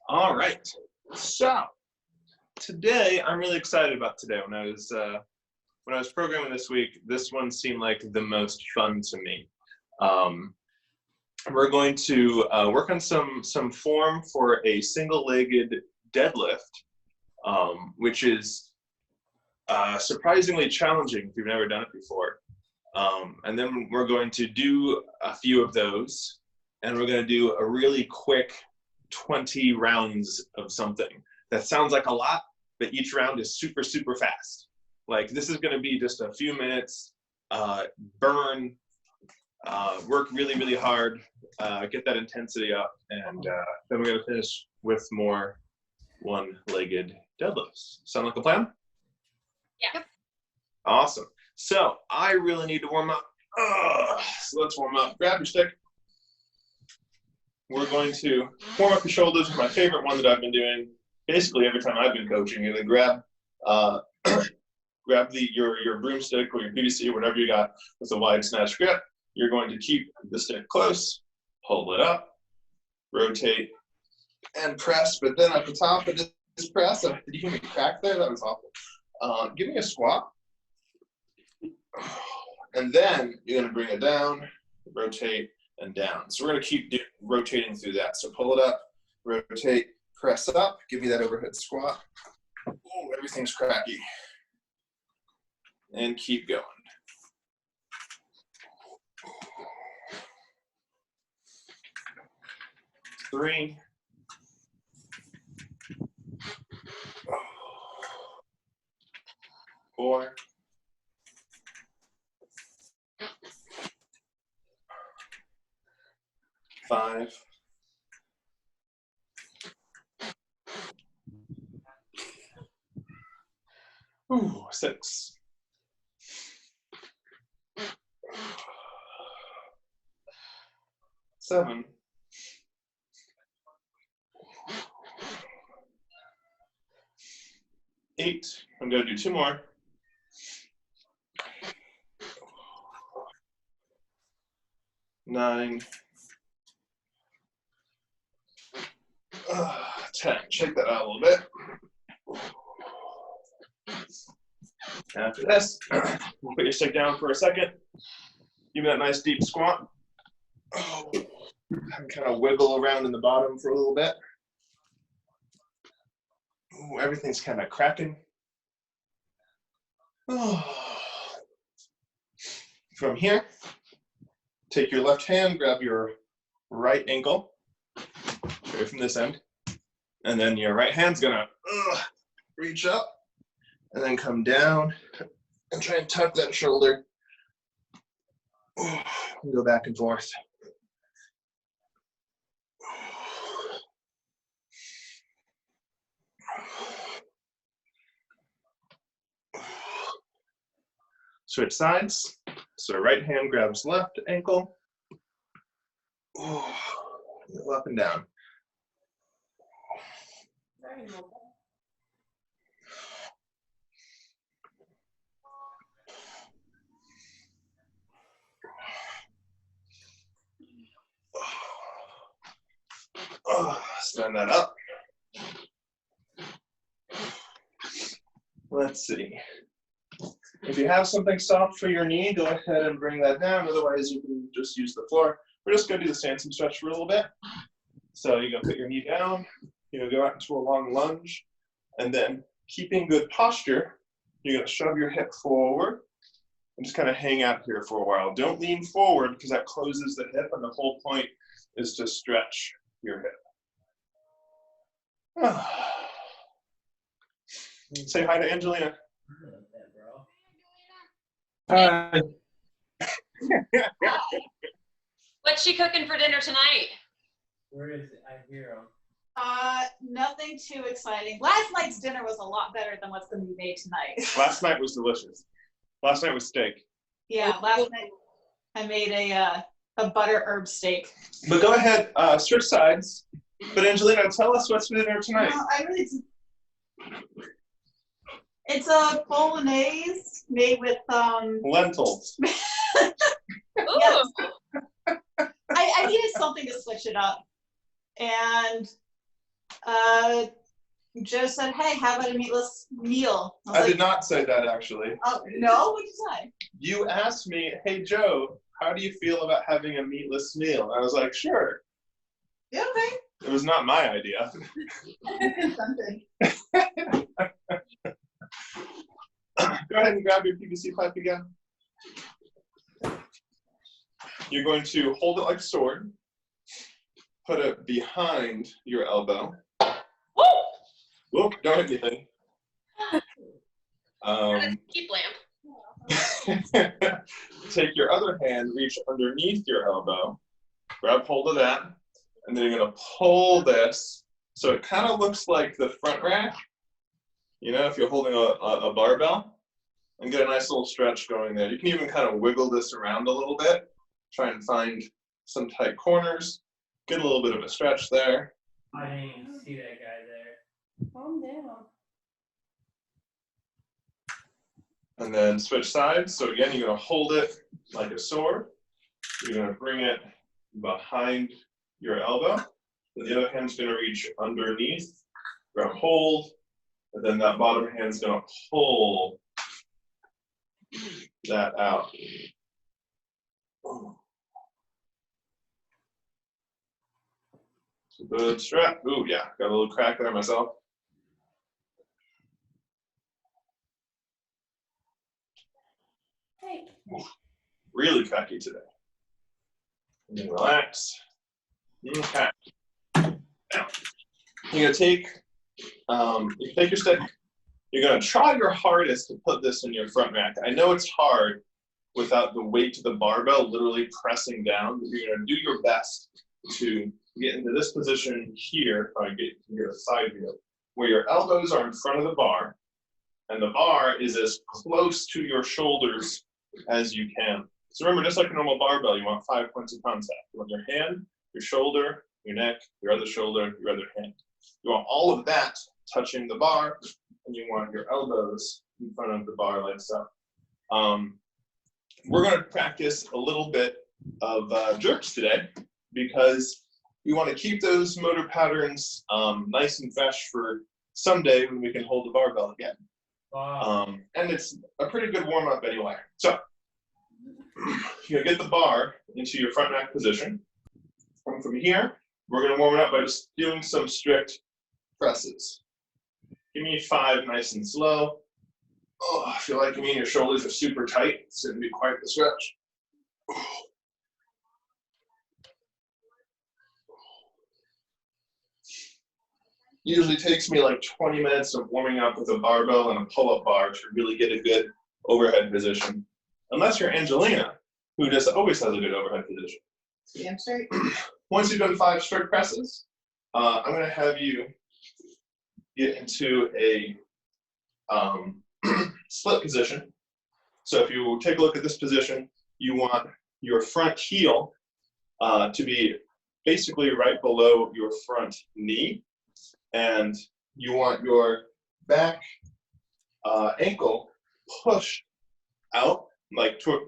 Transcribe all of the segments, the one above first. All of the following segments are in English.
All right. So today, I'm really excited about today. When I was programming this week, this one seemed like the most fun to me. We're going to work on some form for a single-legged deadlift, which is surprisingly challenging if you've never done it before. And then we're going to do a few of those, and we're going to do a really quick 20 rounds of something. That sounds like a lot, but each round is super, super fast. Like, this is going to be just a few minutes, burn, work really, really hard, get that intensity up, and then we're going to finish with more one-legged deadlifts. Sound like a plan? Yeah. Awesome. So I really need to warm up. So let's warm up. Grab your stick. We're going to warm up your shoulders with my favorite one that I've been doing basically every time I've been coaching. You're going to grab your broomstick or your PVC or whatever you got with a wide snatch grip. You're going to keep the stick close, hold it up, rotate, and press. But then at the top of this press, did you hear me crack there? That was awful. Give me a squat. And then you're going to bring it down, rotate, and down. So we're going to keep rotating through that. So pull it up, rotate, press up, give me that overhead squat. Oh, everything's cracky. And keep going. Three. Four. 5. 6. 7. 8. I'm going to do 2 more. 9. 10. Shake that out a little bit. After this, put your stick down for a second. Give me that nice deep squat. And kind of wiggle around in the bottom for a little bit. Ooh, everything's kind of cracking. From here, take your left hand, grab your right ankle, right from this end, and then your right hand's gonna reach up and then come down and try and tuck that shoulder. Go back and forth. Switch sides. So right hand grabs left ankle. Go up and down. Stand that up. Let's see. If you have something soft for your knee, go ahead and bring that down. Otherwise, you can just use the floor. We're just going to do the Sansom stretch for a little bit. So you're going to put your knee down. You're going to go out into a long lunge. And then, keeping good posture, you're going to shove your hip forward and just kind of hang out here for a while. Don't lean forward because that closes the hip, and the whole point is to stretch your hip. Say hi to Angelina. Hi. What's she cooking for dinner tonight? Where is it? I hear him. Nothing too exciting. Last night's dinner was a lot better than what's going to be made tonight. Last night was delicious. Last night was steak. Yeah, last night I made a butter herb steak. But go ahead, switch sides. But Angelina, tell us what's for dinner tonight. No, it's a bolognese made with lentils. Yes. I needed something to switch it up, and Joe said, hey, how about a meatless meal? I was I like, did not say that, actually. oh, no? What'd you say? You asked me, hey, Joe, how do you feel about having a meatless meal? And I was like, sure. Yeah, okay. It was not my idea. Something. Go ahead and grab your PVC pipe again. You're going to hold it like a sword, put it behind your elbow. Woo! Whoop, don't hit anything. Keep lamp. Take your other hand, reach underneath your elbow, grab hold of that, and then you're going to pull this so it kind of looks like the front rack, you know, if you're holding a barbell, and get a nice little stretch going there. You can even kind of wiggle this around a little bit, try and find some tight corners, get a little bit of a stretch there. I didn't even see that guy there. Calm down. And then switch sides. So again, you're going to hold it like a sword. You're going to bring it behind your elbow. And the other hand's going to reach underneath, grab hold, and then that bottom hand's going to pull that out. It's a good strap. Ooh, yeah, got a little crack there myself. Hey. Really cracky today. And then relax. Okay. Now, you're gonna take your stick. You're gonna try your hardest to put this in your front rack. I know it's hard without the weight of the barbell literally pressing down, but you're gonna do your best to get into this position here, if I get a side view, where your elbows are in front of the bar, and the bar is as close to your shoulders as you can. So remember, just like a normal barbell, you want 5 points of contact. You want your hand, your shoulder, your neck, your other shoulder, your other hand. You want all of that touching the bar, and you want your elbows in front of the bar like so. We're going to practice a little bit of jerks today because we want to keep those motor patterns nice and fresh for someday when we can hold the barbell again. Wow. And it's a pretty good warm-up anyway. So you're going to get the bar into your front rack position. And from here, we're going to warm it up by just doing some strict presses. Give me 5 nice and slow. Oh, I feel like your shoulders are super tight. It's going to be quite the stretch. Usually takes me like 20 minutes of warming up with a barbell and a pull-up bar to really get a good overhead position. Unless you're Angelina, who just always has a good overhead position. Damn straight. Once you've done 5 strict presses, I'm going to have you get into a split position. So if you take a look at this position, you want your front heel to be basically right below your front knee. And you want your back ankle pushed out, like toward,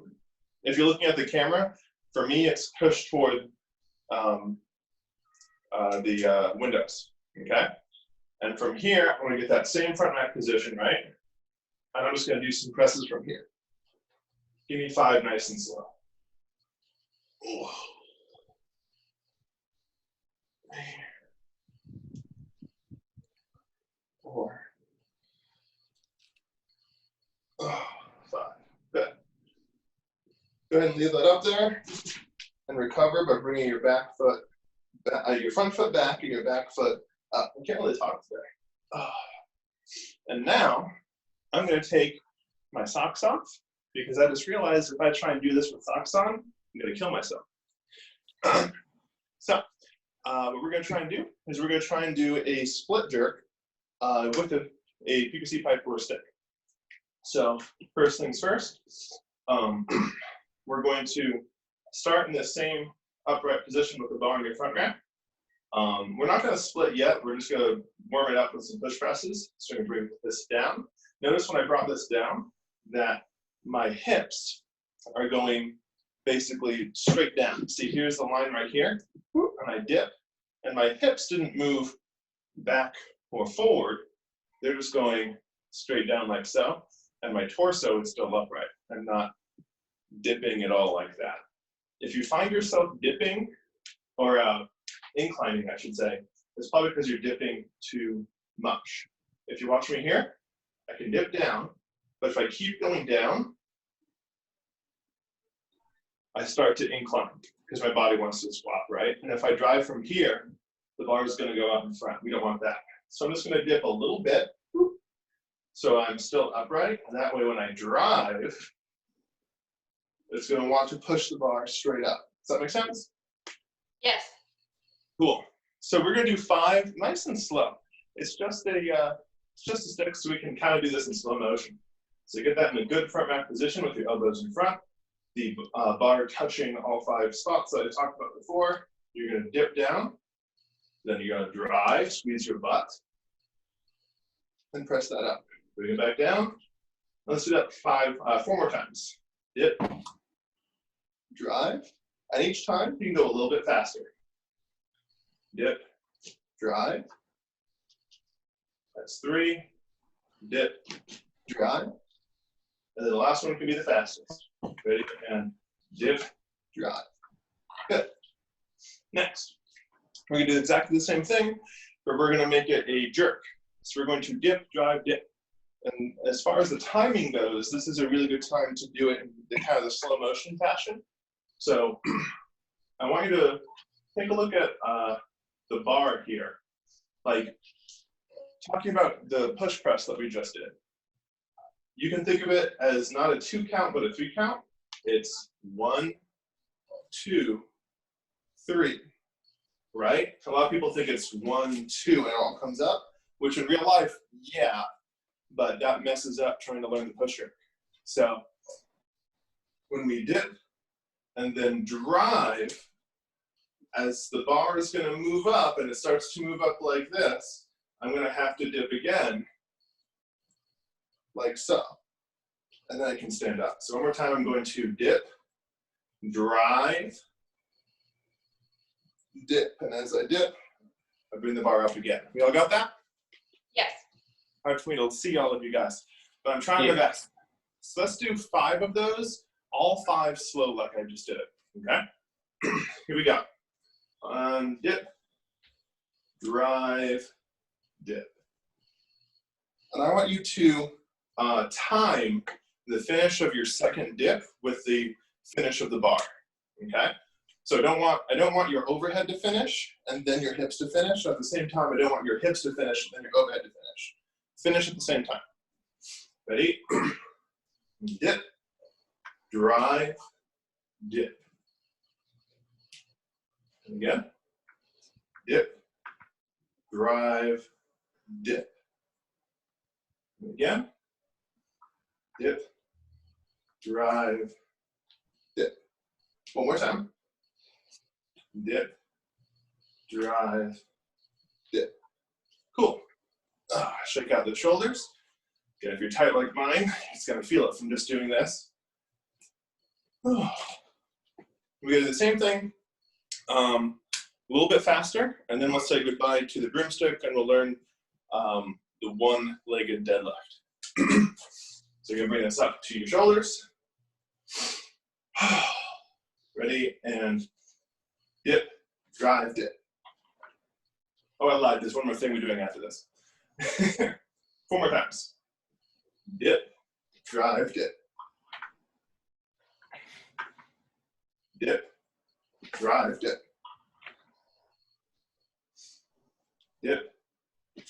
if you're looking at the camera, for me it's pushed toward the windows, okay? And from here, I'm gonna get that same front rack position, right? And I'm just gonna do some presses from here. Give me 5 nice and slow. Ooh. 4. 5. Good. Go ahead and leave that up there and recover by bringing your back foot, your front foot back and your back foot up. I can't really talk today. And now I'm going to take my socks off because I just realized if I try and do this with socks on, I'm going to kill myself. So what we're going to try and do is we're going to try and do a split jerk with a PVC pipe or a stick. So first things first, we're going to start in the same upright position with the bar in your front rack. We're not going to split yet. We're just going to warm it up with some push presses. So I'm going to bring this down. Notice when I brought this down that my hips are going basically straight down. See, here's the line right here, and I dip, and my hips didn't move back or forward, they're just going straight down like so, and my torso is still upright. I'm not dipping at all like that. If you find yourself dipping, or inclining, I should say, it's probably because you're dipping too much. If you watch me here, I can dip down, but if I keep going down, I start to incline because my body wants to squat, right? And if I drive from here, the bar is going to go out in front. We don't want that. So I'm just going to dip a little bit, so I'm still upright, and that way when I drive, it's going to want to push the bar straight up. Does that make sense? Yes. Cool. So we're going to do 5, nice and slow. It's just a stick, so we can kind of do this in slow motion. So get that in a good front rack position with your elbows in front, the bar touching all 5 spots that I talked about before. You're going to dip down, then you're going to drive, squeeze your butt, and press that up. Bring it back down. Let's do that 4 more times. Dip, drive, and each time you can go a little bit faster. Dip, drive. That's 3. Dip, drive. And then the last one can be the fastest. Ready? And dip, drive. Good. Next, we're going to do exactly the same thing, but we're going to make it a jerk. So we're going to dip, drive, dip. And as far as the timing goes, this is a really good time to do it in the kind of the slow motion fashion. So I want you to take a look at the bar here. Like, talking about the push press that we just did. You can think of it as not a 2 count, but a 3 count. It's 1, 2, 3, right? A lot of people think it's 1, 2, and it all comes up, which in real life, yeah, but that messes up trying to learn the push jerk. So when we dip and then drive, as the bar is going to move up and it starts to move up like this, I'm going to have to dip again, like so. And then I can stand up. So one more time, I'm going to dip, drive, dip. And as I dip, I bring the bar up again. We all got that? Yes. Hard for me to see all of you guys, but I'm trying my best. So let's do 5 of those, all 5 slow like I just did it, okay? Here we go. Dip, drive, dip. And I want you to time the finish of your second dip with the finish of the bar, okay? So I don't want your overhead to finish and then your hips to finish. At the same time, I don't want your hips to finish and then your overhead to finish. Finish at the same time. Ready? Dip, drive, dip. And again. Dip, drive, dip. And again. Dip, drive, dip. One more time. Dip, drive, dip. Cool. Shake out the shoulders. Again, if you're tight like mine, it's going to feel it from just doing this. We do the same thing, a little bit faster, and then let's say goodbye to the broomstick, and we'll learn the one-legged deadlift. So you're going to bring this up to your shoulders. Ready, and dip, drive, dip. Oh, I lied. There's one more thing we're doing after this. 4 more times. Dip, drive, dip. Dip, drive, dip. Dip,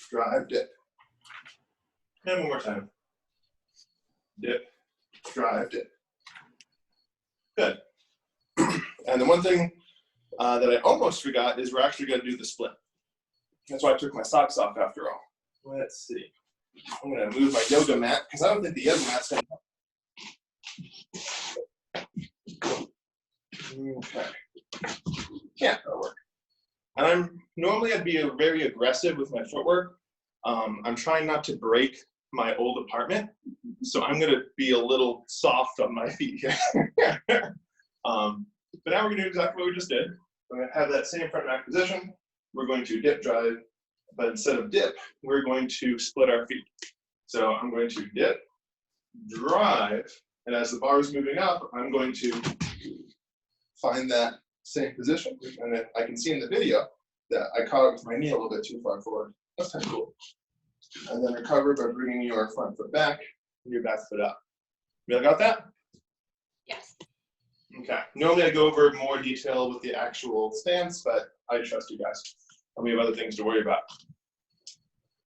drive, dip. And one more time. Dip, drive, dip. Good. And the one thing that I almost forgot is we're actually going to do the split. That's why I took my socks off after all. Let's see. I'm going to move my yoga mat because I don't think the yoga mat's going to help. Okay. Yeah, that'll work. And normally I'd be very aggressive with my footwork. I'm trying not to break my old apartment, so I'm going to be a little soft on my feet here. But now we're going to do exactly what we just did. We're going to have that same front rack position. We're going to dip, drive, but instead of dip, we're going to split our feet. So I'm going to dip, drive, and as the bar is moving up, I'm going to find that same position. And then I can see in the video that I caught it with my knee a little bit too far forward. That's kind of cool. And then recover by bringing your front foot back and your back foot up. You all got that? Yes. Okay. Normally I go over more detail with the actual stance, but I trust you guys. And we have other things to worry about.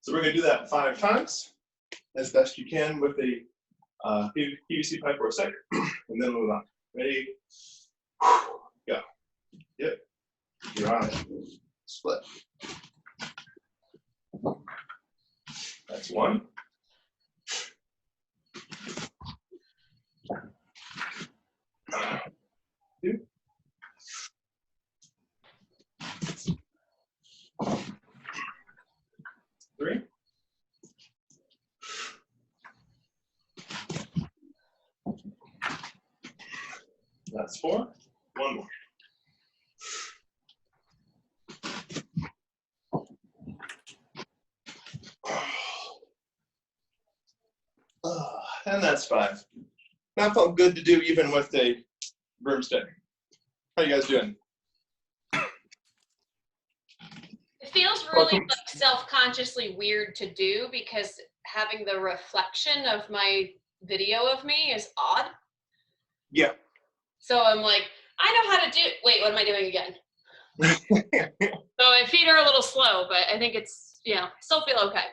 So we're going to do that 5 times as best you can with a PVC pipe or a second, and then move on. Ready? Go. Yep. Drive. Split. That's 1. 2. 3. 4. 1 more. And that's 5. That felt good to do even with a broomstick. How you guys doing? It feels really like self-consciously weird to do because having the reflection of my video of me is odd. Yeah. So I'm like, I know how to do. Wait, what am I doing again? So my feet are a little slow, but I think it's, still feel okay.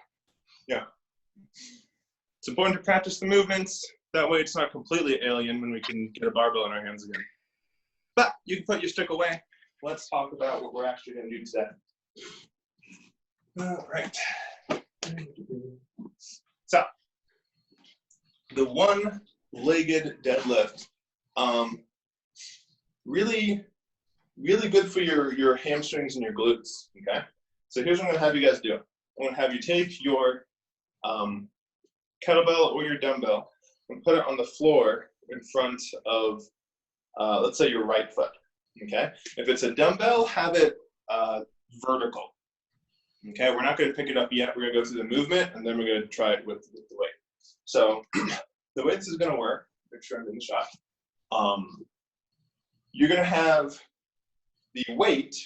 Yeah. It's important to practice the movements. That way it's not completely alien when we can get a barbell in our hands again. But you can put your stick away. Let's talk about what we're actually going to do today. All right. So, the one-legged deadlift, really good for your hamstrings and your glutes, okay? So here's what I'm going to have you guys do. I'm going to have you take your kettlebell or your dumbbell and put it on the floor in front of, let's say, your right foot, okay? If it's a dumbbell, have it vertical, okay? We're not going to pick it up yet. We're going to go through the movement, and then we're going to try it with the weight. So the way this is going to work, make sure I'm in the shot, you're going to have the weight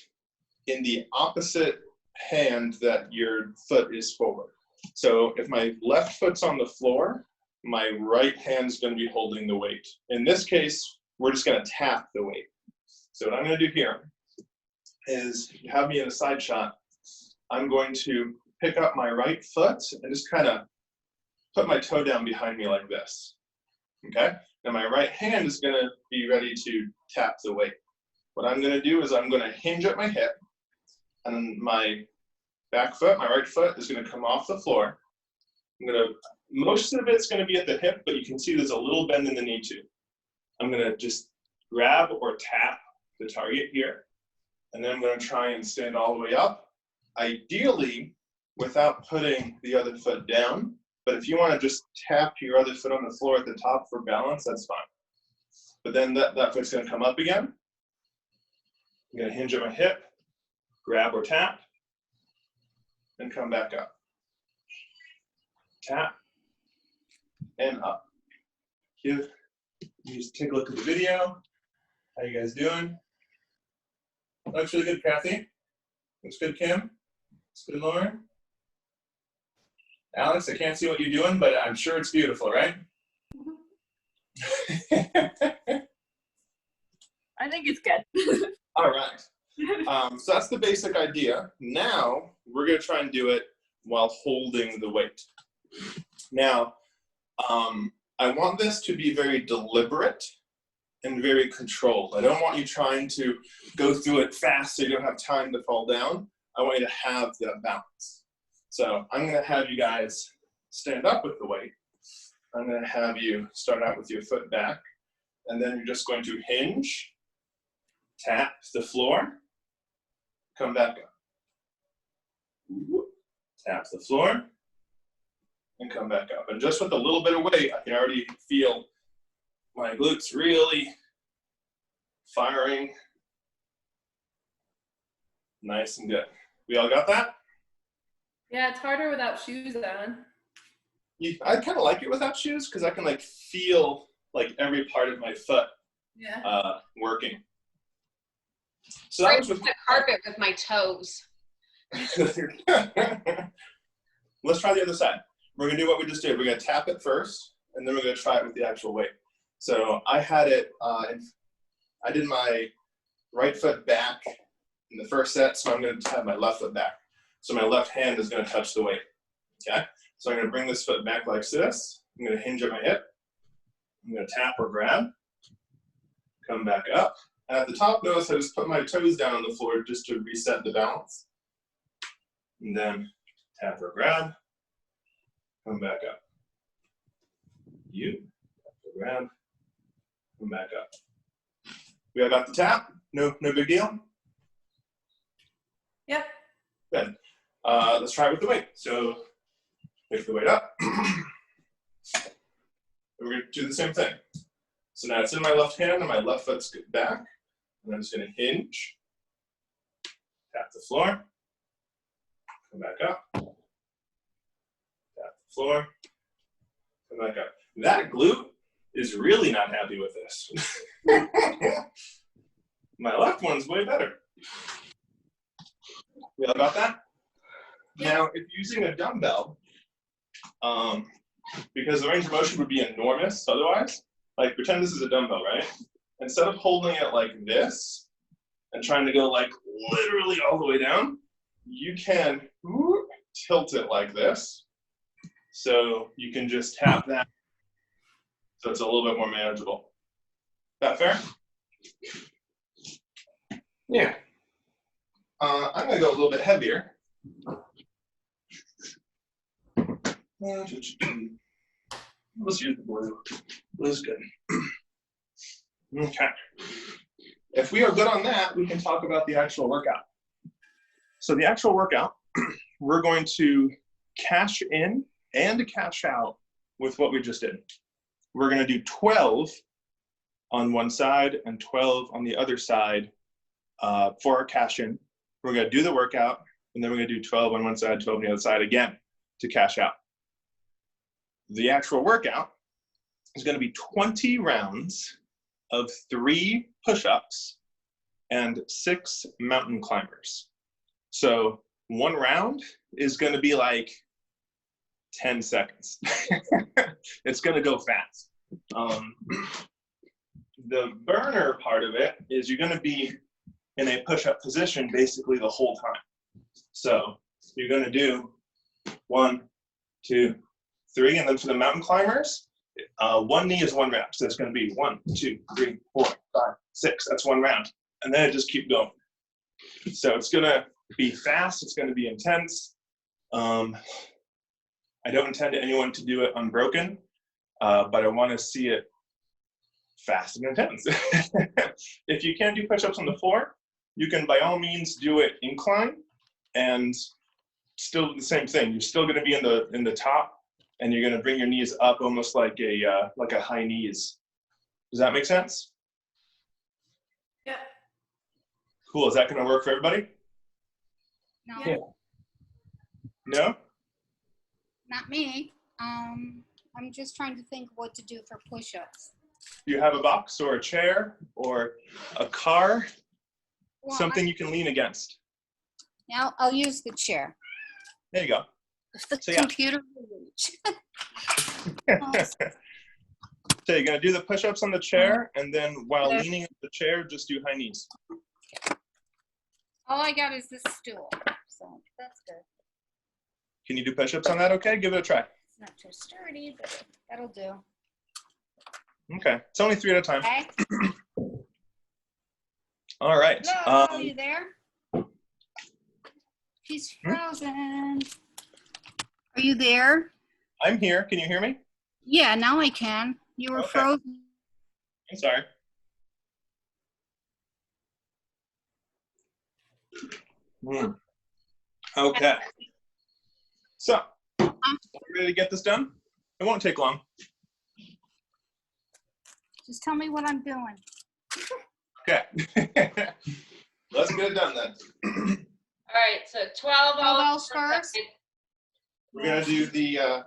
in the opposite hand that your foot is forward. So if my left foot's on the floor, my right hand's going to be holding the weight. In this case, we're just going to tap the weight. So what I'm going to do here is you have me in a side shot. I'm going to pick up my right foot and just kind of put my toe down behind me like this. Okay? Now my right hand is going to be ready to tap the weight. What I'm going to do is I'm going to hinge at my hip, and my back foot, my right foot, is going to come off the floor. Most of it's going to be at the hip, but you can see there's a little bend in the knee too. I'm going to just grab or tap the target here, and then I'm going to try and stand all the way up, ideally without putting the other foot down. But if you want to just tap your other foot on the floor at the top for balance, that's fine. But then that foot's going to come up again. I'm going to hinge at my hip, grab or tap, and come back up. Tap, and up. You just take a look at the video. How you guys doing? Looks really good, Kathy. Looks good, Kim. Looks good, Lauren. Alex, I can't see what you're doing, but I'm sure it's beautiful, right? I think it's good. All right. So that's the basic idea. Now, we're going to try and do it while holding the weight. Now, I want this to be very deliberate and very controlled. I don't want you trying to go through it fast so you don't have time to fall down. I want you to have that balance. So I'm going to have you guys stand up with the weight. I'm going to have you start out with your foot back, and then you're just going to hinge, tap the floor, come back up. Tap the floor, and come back up. And just with a little bit of weight, I can already feel my glutes really firing. Nice and good. We all got that? Yeah, it's harder without shoes on. I kind of like it without shoes because I can like feel like every part of my foot Yeah. working. So that was with the carpet with my toes. Let's try the other side. We're gonna do what we just did. We're gonna tap it first, and then we're gonna try it with the actual weight. So I had it, I did my right foot back in the first set, so I'm gonna have my left foot back. So my left hand is gonna touch the weight, okay? So I'm gonna bring this foot back like this. I'm gonna hinge at my hip. I'm gonna tap or grab, come back up. And at the top, notice I just put my toes down on the floor just to reset the balance. And then tap or grab, come back up. You, tap or grab, come back up. We all got the tap? No big deal? Yep. Good. Let's try it with the weight. So lift the weight up. We're going to do the same thing. So now it's in my left hand and my left foot's back. And I'm just going to hinge, tap the floor, come back up, tap the floor, come back up. That glute is really not happy with this. My left one's way better. We all got that? Yeah. Now, if using a dumbbell, because the range of motion would be enormous otherwise, like pretend this is a dumbbell, right? Instead of holding it like this and trying to go like literally all the way down, you can tilt it like this. So you can just tap that so it's a little bit more manageable. That fair? Yeah. I'm gonna go a little bit heavier. Let's use the blue. Blue's good. Okay. If we are good on that, we can talk about the actual workout. So the actual workout, we're going to cash in and cash out with what we just did. We're going to do 12 on one side and 12 on the other side for our cash in. We're going to do the workout, and then we're going to do 12 on one side, 12 on the other side again to cash out. The actual workout is going to be 20 rounds of 3 push-ups and 6 mountain climbers. So one round is going to be like 10 seconds. It's going to go fast. The burner part of it is you're going to be in a push-up position basically the whole time. So you're going to do 1, 2, 3, and then for the mountain climbers, one knee is 1 round. So it's going to be 1, 2, 3, 4, 5, 6. That's 1 round. And then it just keeps going. So it's going to be fast. It's going to be intense. I don't intend anyone to do it unbroken, but I want to see it fast and intense. If you can't do push-ups on the floor, you can by all means do it incline and still do the same thing. You're still going to be in the top, and you're going to bring your knees up almost like a high knees. Does that make sense? Yep. Cool. Is that going to work for everybody? No, Yeah. No? not me. I'm just trying to think what to do for push-ups. Do you have a box or a chair or a car? Well, Something you can lean against. Now I'll use the chair. There you go. If the So, yeah. computer will reach. So you're going to do the push-ups on the chair, and then while leaning on the chair, just do high knees. All I got is this stool, so that's good. Can you do push-ups on that? Okay, give it a try. It's not too sturdy, but that'll do. Okay, it's only 3 at a time. Okay. All right. Hello, are you there? He's frozen. Are you there? I'm here. Can you hear me? Yeah, now I can. You were Okay. frozen. I'm sorry. Okay. So, are we ready to get this done? It won't take long. Just tell me what I'm doing. Okay. Let's get it done then. All right, so 12 12 L's first? we're gonna do the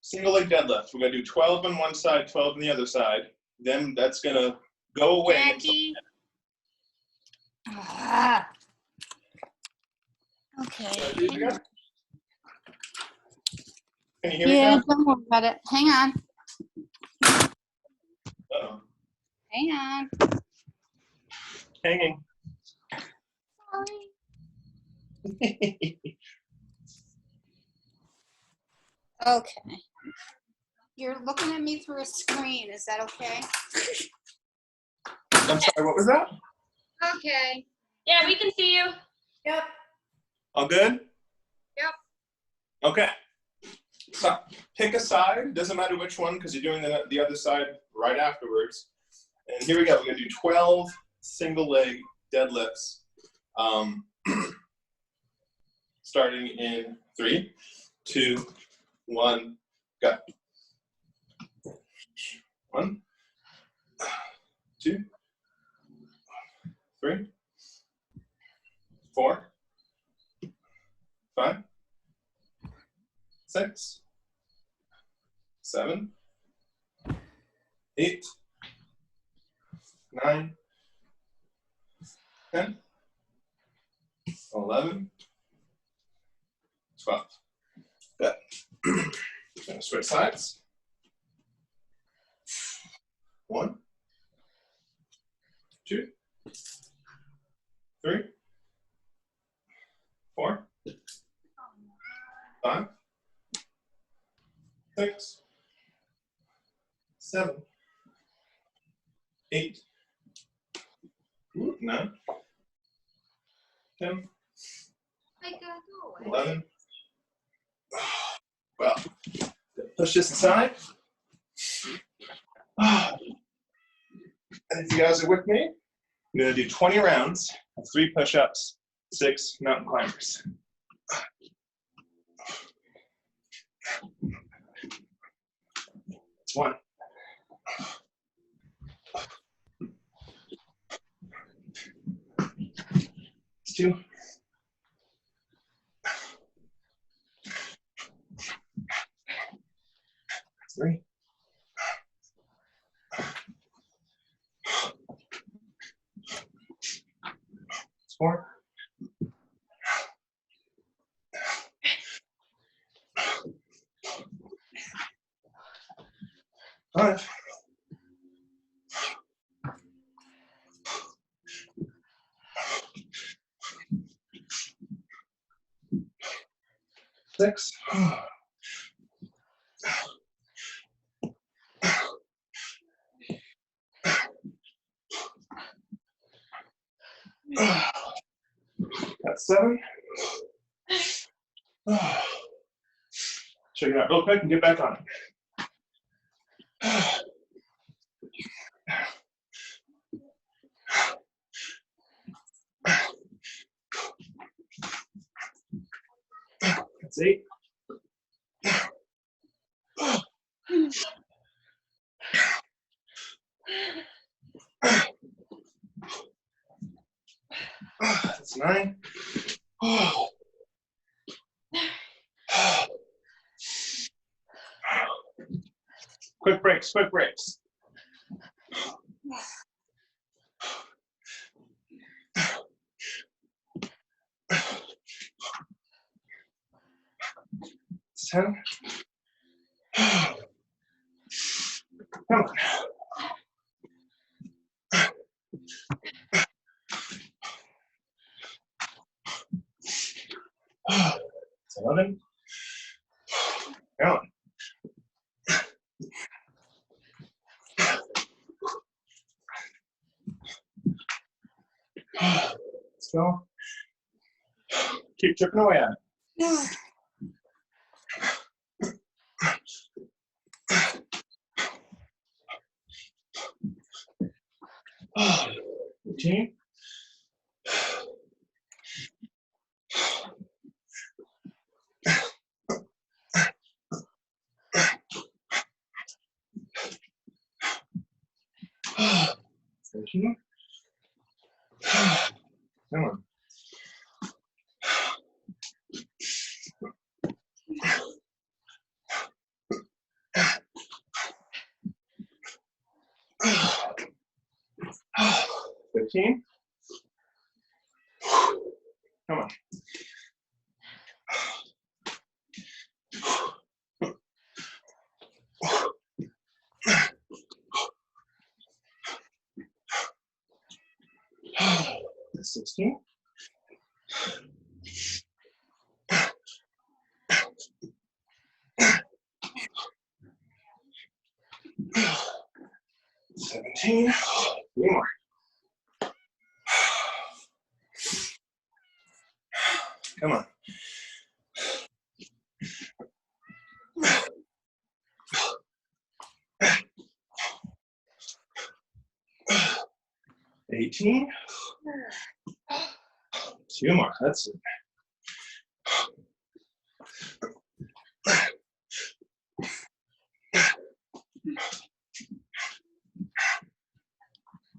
single leg deadlift. We're gonna do 12 on one side, 12 on the other side. Then that's gonna go away. Jackie. Ah. Okay. Can you hear me Yeah, now? don't worry about it. Hang on. Uh-oh. Hang on. Hanging. Sorry. Okay. You're looking at me through a screen. Is that okay? I'm sorry, what was that? Okay. Yeah, we can see you. Yep. All good? Yep. Okay. So pick a side, doesn't matter which one, because you're doing the other side right afterwards. And here we go. We're gonna do 12 single leg deadlifts. Starting in 3, 2, 1, go. 1, 2, 3, 4, 5, 6, 7, 8, 9, 10, 11, 12. Good. Gonna switch sides. 1, 2, 3, 4, 5, 6, 7, 8, 9, 10, 11. Well, push this aside. And if you guys are with me, I'm going to do 20 rounds of 3 push-ups, 6 mountain climbers. It's 1. It's 2. 3. 4. 5. 6. 7. Check it out real quick and get back on it. That's 8. That's 9. Quick breaks, quick breaks. It's 10. Come on. It's 11. Come on. Let's go. Keep chipping away at it. Routine. Finishing. Come on. 17. Come on. That's 16. $17. 3 more. Come on. $18. 2 more. That's it.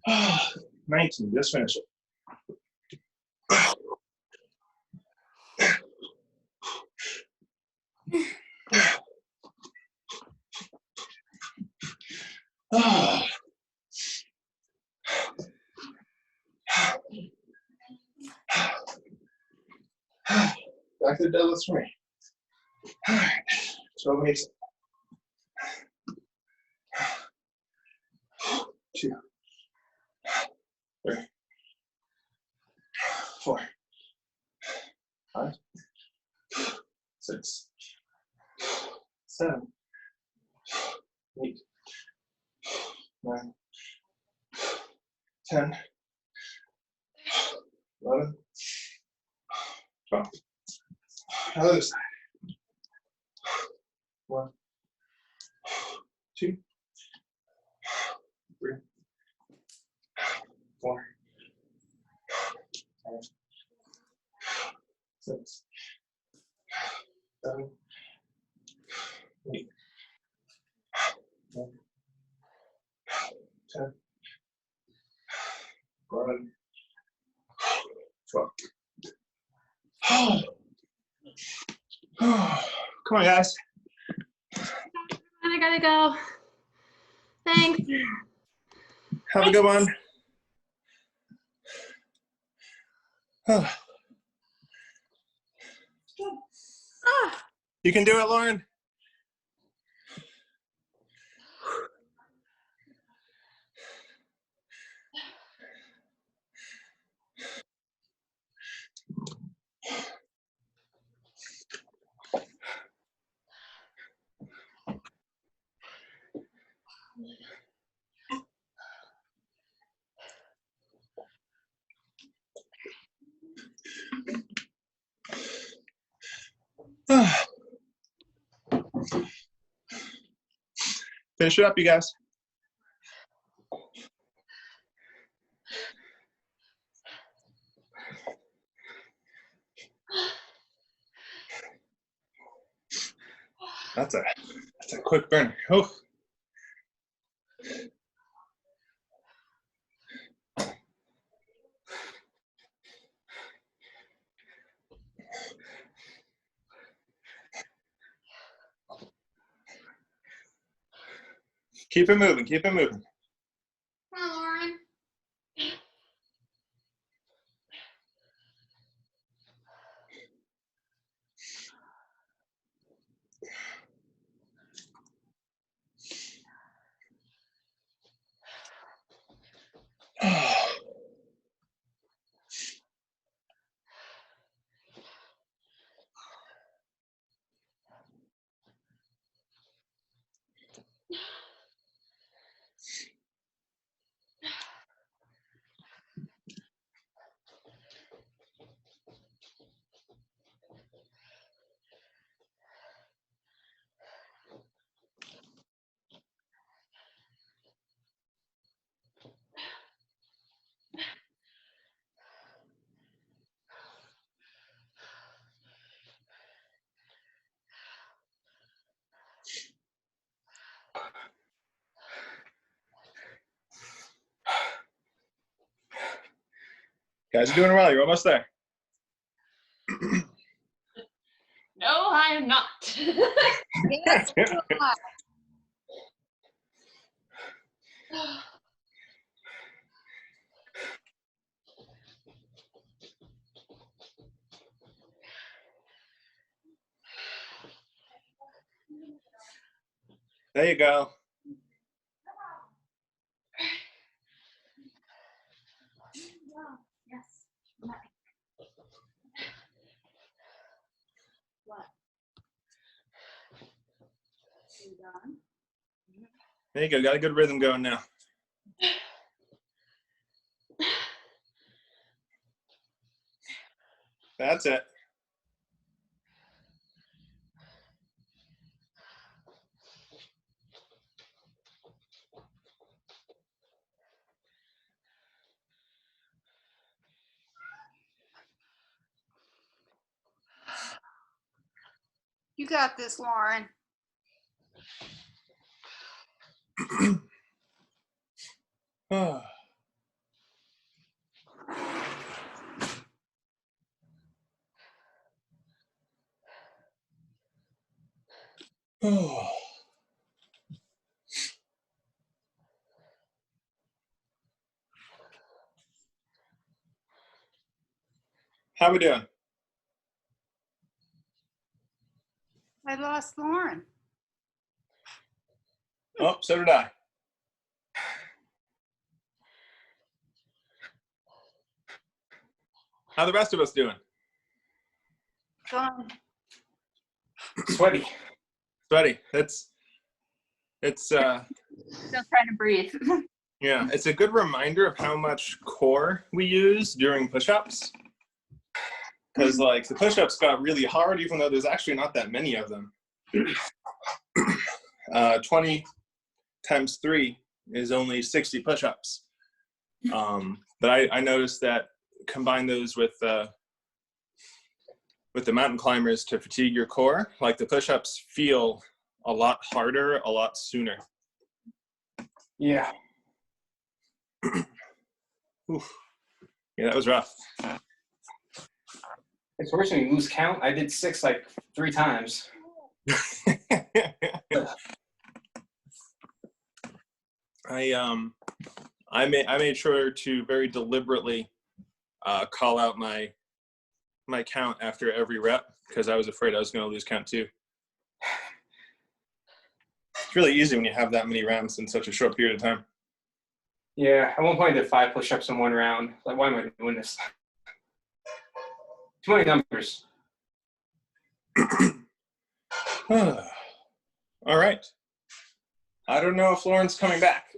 Oh, 19. Just finish it. Oh. Back to the deadlifts for me. All right. 12 weeks. 2, 3, 4, 5, 6, 7, 8, 9, 10, 11, 12. Other side. 1, 2, 3, 4, 5, 6, 7, 8, 9, 10, 11, 12. Come on, guys. I gotta go. Thanks. Have a good one. You can do it, Lauren. Finish it up, you guys. That's a quick burn. Oh. Keep it moving, keep it moving. Come on, Lauren. Guys are doing well. You're almost there. No, I am not. Yes, you are. There you go. Yes. What? You done? There you go. Got a good rhythm going now. That's it. You got this, Lauren. Oh. Oh. How we doing? I lost Lauren. Oh, so did I. How the rest of us doing? Gone. Sweaty. Sweaty. It's Still trying to breathe. yeah, it's a good reminder of how much core we use during push-ups. Because like the push-ups got really hard, even though there's actually not that many of them. 20 times 3 is only 60 push-ups. But I noticed that combine those with the mountain climbers to fatigue your core, like the push-ups feel a lot harder, a lot sooner. Yeah. Oof. Yeah, that was rough. It's worse when you lose count. I did 6 like 3 times. I made sure to very deliberately call out my count after every rep because I was afraid I was going to lose count too. It's really easy when you have that many rounds in such a short period of time. Yeah, at one point I did 5 push-ups in 1 round. Like, why am I doing this? Too many numbers. All right. I don't know if Lauren's coming back.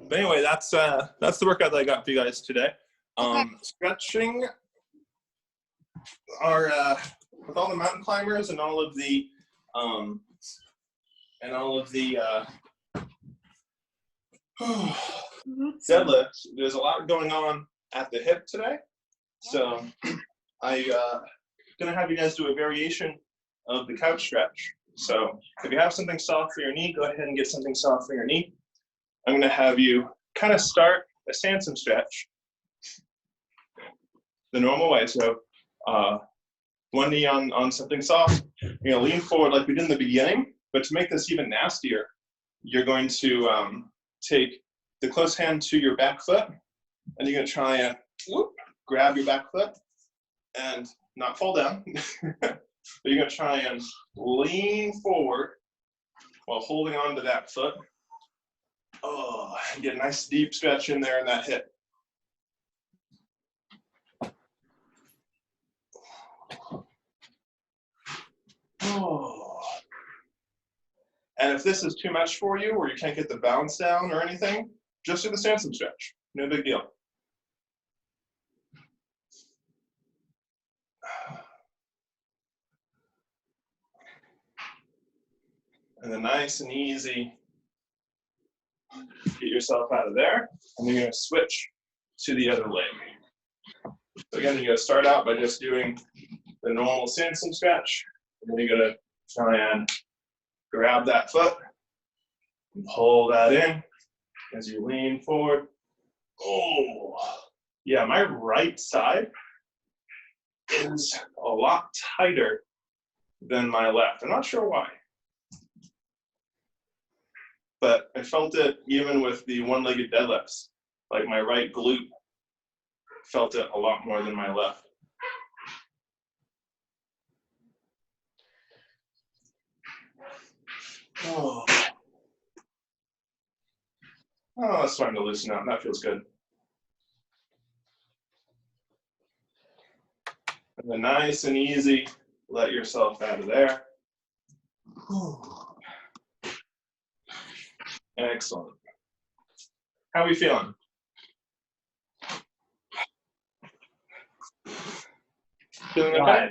But anyway, that's the workout that I got for you guys today. Stretching are with all the mountain climbers and all of the deadlifts. There's a lot going on at the hip today, so I'm gonna have you guys do a variation of the couch stretch. So if you have something soft for your knee, go ahead and get something soft for your knee. I'm gonna have you kind of start a Sansom stretch the normal way. So one knee on something soft. You're gonna lean forward like we did in the beginning, but to make this even nastier, you're going to take the close hand to your back foot, and you're gonna try and grab your back foot and not fall down. But you're gonna try and lean forward while holding on to that foot. Oh, get a nice deep stretch in there in that hip. Oh. And if this is too much for you, or you can't get the balance down or anything, just do the Sansom stretch. No big deal. And then nice and easy, get yourself out of there, and you're going to switch to the other leg. So again, you're going to start out by just doing the normal Sansom stretch, and then you're going to try and grab that foot and pull that in as you lean forward. Oh, yeah, my right side is a lot tighter than my left. I'm not sure why. But I felt it even with the one-legged deadlifts. Like my right glute felt it a lot more than my left. Oh, it's starting to loosen up. That feels good. And then nice and easy, let yourself out of there. Excellent. How are we feeling? Feeling okay?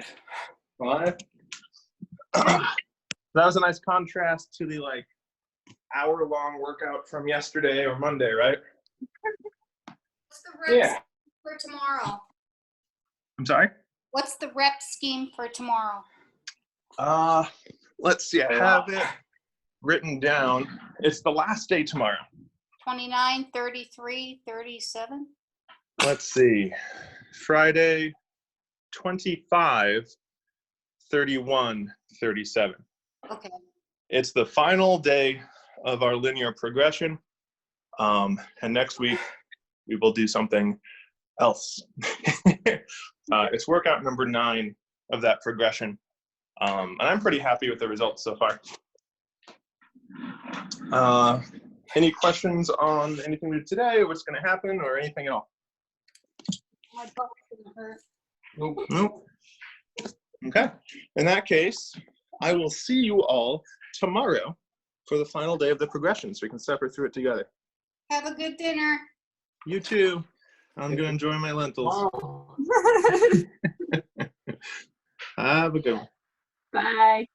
Alive? That was a nice contrast to the like hour-long workout from yesterday or Monday, right? What's the rep Yeah. for tomorrow? I'm sorry? What's the rep scheme for tomorrow? Let's see. I have it written down. It's the last day tomorrow. 29, 33, 37? Let's see. Friday, 25, 31, 37. Okay. It's the final day of our linear progression. And next week, we will do something else. It's workout number 9 of that progression. And I'm pretty happy with the results so far. Any questions on anything we did today, or what's going to happen, or anything at all? My butt's gonna hurt. Nope. Okay. In that case, I will see you all tomorrow for the final day of the progression, so we can suffer through it together. Have a good dinner. You too. I'm going to enjoy my lentils. Have a good one. Bye.